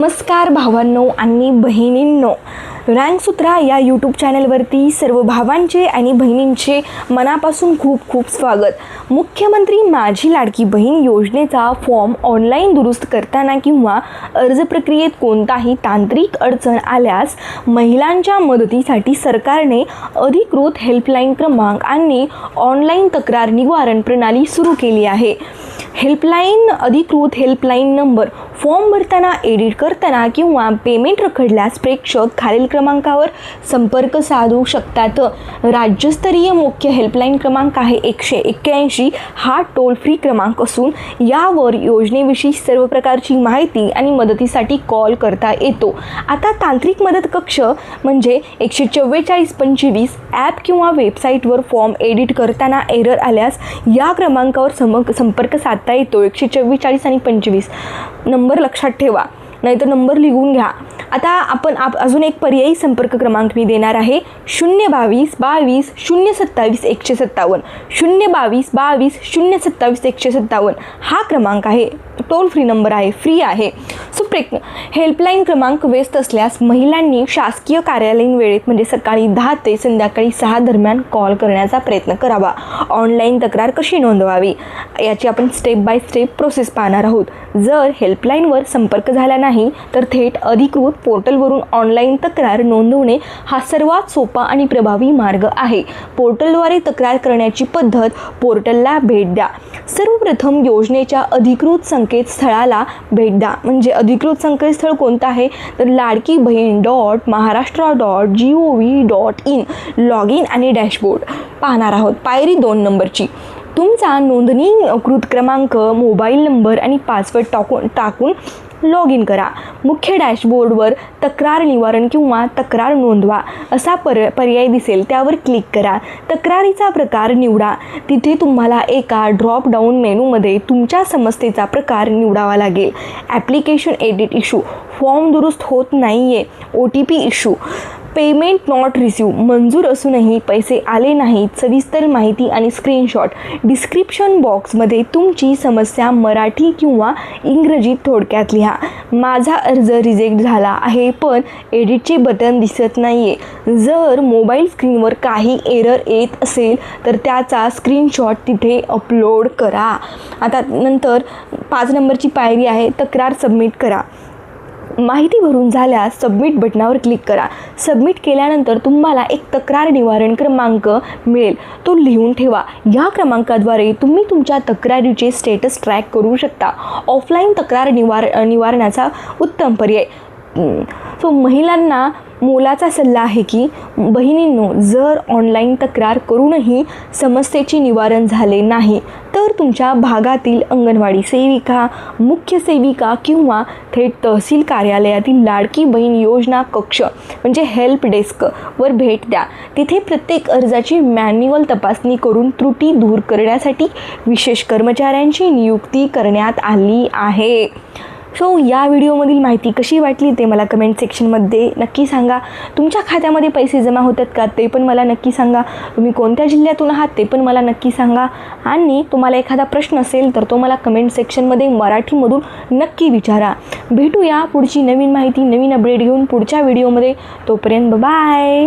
नमस्कार भावांनो आणि बहिणींनो, रँकसूत्रा या यूट्यूब चॅनलवरती सर्व भावांचे आणि बहिणींचे मनापासून खूप खूप स्वागत। मुख्यमंत्री माझी लाडकी बहीण योजनेचा फॉर्म ऑनलाईन दुरुस्त करताना किंवा अर्ज प्रक्रियेत कोणताही तांत्रिक अडचण आल्यास महिलांच्या मदतीसाठी सरकारने अधिकृत हेल्पलाईन क्रमांक आणि ऑनलाईन तक्रार निवारण प्रणाली सुरू केली आहे। अधिकृत हेल्पलाईन नंबर फॉर्म भरताना, एडिट करताना किंवा पेमेंट रखडल्यास प्रेक्षक खालील क्रमांकावर संपर्क साधू शकतात। राज्यस्तरीय मुख्य हेल्पलाईन क्रमांक आहे 181। हा टोल फ्री क्रमांक असून यावर योजनेविषयी सर्व प्रकारची माहिती आणि मदतीसाठी कॉल करता येतो। आता तांत्रिक मदत कक्ष म्हणजे 14425 ॲप किंवा वेबसाईटवर फॉर्म एडिट करताना एरर आल्यास या क्रमांकावर संपर्क साधता येतो। 144 आणि 25 नंबर लक्षात ठेवा, नाहीतर नंबर लिहून घ्या। आता आपण अजून एक पर्यायी संपर्क क्रमांक मी देणार आहे, 022 22 027 157 022 22 027 157 हा क्रमांक आहे, टोल फ्री नंबर आहे, फ्री आहे। हेल्पलाईन क्रमांक व्यस्त असल्यास महिलांनी शासकीय कार्यालयीन वेळेत म्हणजे सकाळी 10 ते संध्याकाळी 6 दरम्यान कॉल करण्याचा प्रयत्न करावा। ऑनलाईन तक्रार कशी नोंदवावी याची आपण स्टेप बाय स्टेप प्रोसेस पाहणार आहोत। जर हेल्पलाईनवर संपर्क झाला नाही तर थेट अधिकृत पोर्टलवरून ऑनलाईन तक्रार नोंदवणे हा सर्वात सोपा आणि प्रभावी मार्ग आहे। पोर्टलद्वारे तक्रार करण्याची पद्धत, पोर्टलला भेट द्या। सर्वप्रथम योजनेच्या अधिकृत संकेतस्थळाला भेट द्या। म्हणजे अधिकृत संकेतस्थळ कोणतं आहे तर ladkibhin.maharashtra.gov.in लॉग इन आणि डॅशबोर्ड पाहणार आहोत। पायरी 2 नंबरची, तुमचा नोंदणीकृत क्रमांक, मोबाईल नंबर आणि पासवर्ड टाकून लॉग इन करा। मुख्य डॅशबोर्डवर तक्रार निवारण किंवा तक्रार नोंदवा असा पर्याय दिसेल, त्यावर क्लिक करा। तक्रारीचा प्रकार निवडा। तिथे तुम्हाला एका ड्रॉप डाऊन मेनूमध्ये तुमच्या समस्येचा प्रकार निवडावा लागेल। ॲप्लिकेशन एडिट इश्यू, फॉर्म दुरुस्त होत नाहीये, OTP issue, payment not receive, मंजूर असूनही पैसे आले नाहीत, सविस्तर माहिती आणि स्क्रीनशॉट। डिस्क्रिप्शन बॉक्समध्ये तुमची समस्या मराठी किंवा इंग्रजीत थोडक्यात लिहा। माझा अर्ज रिजेक्ट झाला आहे पण एडिटचे बटन दिसत नाहीये। जर मोबाईल स्क्रीनवर काही एरर येत असेल तर त्याचा स्क्रीनशॉट तिथे अपलोड करा। आता नंतर 5 नंबरची पायरी आहे, तक्रार सबमिट करा। माहिती भरून झाल्यास सबमिट बटनावर क्लिक करा। सबमिट केल्यानंतर तुम्हाला एक तक्रार निवारण क्रमांक मिळेल, तो लिहून ठेवा। या क्रमांकाद्वारे तुम्ही तुमच्या तक्रारीचे स्टेटस ट्रॅक करू शकता। ऑफलाईन तक्रार निवारणाचा उत्तम पर्याय। महिलांना मोलाचा सल्ला आहे की बहिणींनो, जर ऑनलाईन तक्रार करूनही समस्येचे निवारण झाले नाही तर तुमच्या भागातील अंगणवाडी सेविका, मुख्य सेविका किंवा थेट तहसील कार्यालयातील लाडकी बहीण योजना कक्ष म्हणजे हेल्प डेस्क वर भेट द्या। तिथे प्रत्येक अर्जाची मॅन्युअल तपासणी करून त्रुटी दूर करण्यासाठी विशेष कर्मचाऱ्यांची नियुक्ती करण्यात आली आहे। या व्हिडिओमधील माहिती कशी वाटली ते मला कमेंट सेक्शनमध्ये नक्की सांगा। तुमच्या खात्यामध्ये पैसे जमा होतात का ते पण मला नक्की सांगा। तुम्ही कोणत्या जिल्ह्यातून आहात ते पण मला नक्की सांगा। आणि तुम्हाला एखादा प्रश्न असेल तर तो मला कमेंट सेक्शनमध्ये मराठीमधून नक्की विचारा। भेटूया पुढची नवीन माहिती, नवीन अपडेट घेऊन पुढच्या व्हिडिओमध्ये। तोपर्यंत बाय।